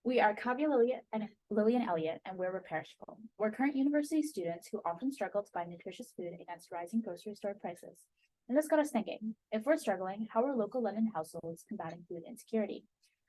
We are Kavya Lillian Elliott, and we're REPAIRishable. We're current university students who often struggle to buy nutritious food against rising grocery store prices. And this got us thinking, if we're struggling, how are local London households combating food insecurity?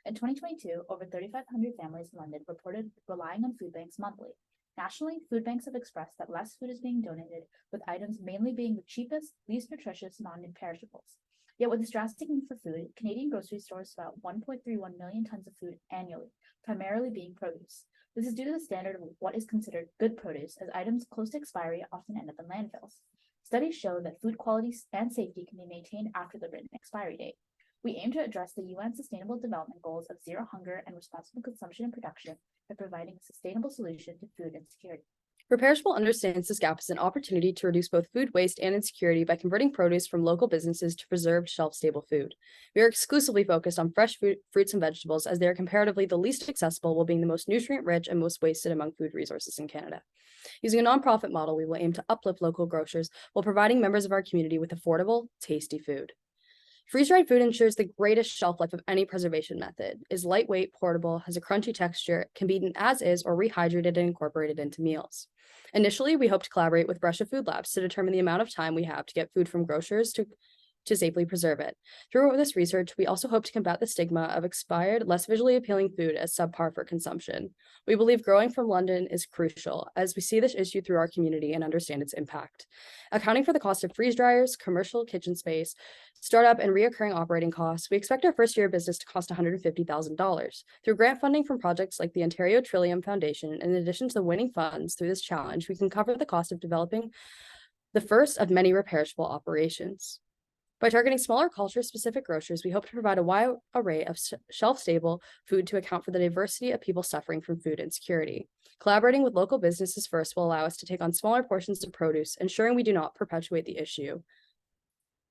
In 2022, over 3,500 families in London reported relying on food banks monthly. Nationally, food banks have expressed that less food is being donated, with items mainly being the cheapest, least nutritious non-perishables. Yet with this drastic need for food, Canadian grocery stores sell about 1.31 million tons of food annually, primarily being produce. This is due to the standard of what is considered good produce, as items close to expiry often end up in landfills. Studies show that food quality and safety can be maintained after the written expiry date. We aim to address the UN Sustainable Development Goals of zero hunger and responsible consumption and production by providing a sustainable solution to food insecurity. REPAIRishable understands this gap as an opportunity to reduce both food waste and insecurity by converting produce from local businesses to preserved, shelf-stable food. We are exclusively focused on fresh fruits and vegetables, as they are comparatively the least accessible while being the most nutrient-rich and most wasted among food resources in Canada. Using a nonprofit model, we will aim to uplift local grocers while providing members of our community with affordable, tasty food. Freeze-dried food ensures the greatest shelf life of any preservation method, is lightweight, portable, has a crunchy texture, can be eaten as is or rehydrated and incorporated into meals. Initially, we hope to collaborate with Russia Food Labs to determine the amount of time we have to get food from grocers to safely preserve it. Through this research, we also hope to combat the stigma of expired, less visually appealing food as subpar for consumption. We believe growing from London is crucial, as we see this issue through our community and understand its impact. Accounting for the cost of freeze dryers, commercial kitchen space, startup and reoccurring operating costs, we expect our first year of business to cost $150,000. Through grant funding from projects like the Ontario Trillium Foundation, in addition to the winning funds through this challenge, we can cover the cost of developing the first of many REPAIRishable operations. By targeting smaller culture-specific grocers, we hope to provide a wide array of shelf-stable food to account for the diversity of people suffering from food insecurity. Collaborating with local businesses first will allow us to take on smaller portions of produce, ensuring we do not perpetuate the issue.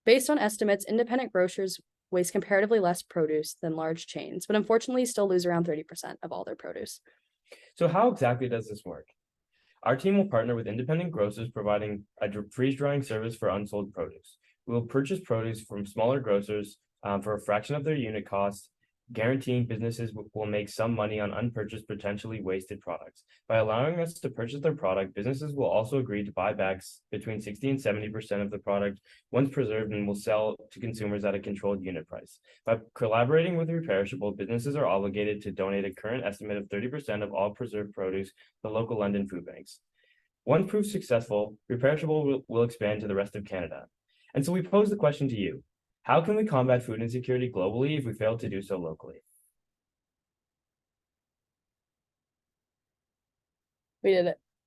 Based on estimates, independent grocers waste comparatively less produce than large chains, but unfortunately still lose around 30% of all their produce. So how exactly does this work? Our team will partner with independent grocers providing a freeze-drying service for unsold produce. We will purchase produce from smaller grocers for a fraction of their unit cost, guaranteeing businesses will make some money on unpurchased, potentially wasted products. By allowing us to purchase their product, businesses will also agree to buy back between 60 and 70% of the product once preserved and will sell to consumers at a controlled unit price. By collaborating with REPAIRishable, businesses are obligated to donate a current estimate of 30% of all preserved produce to local London food banks. Once proved successful, REPAIRishable will expand to the rest of Canada. And so we pose the question to you: how can we combat food insecurity globally if we fail to do so locally? We did it.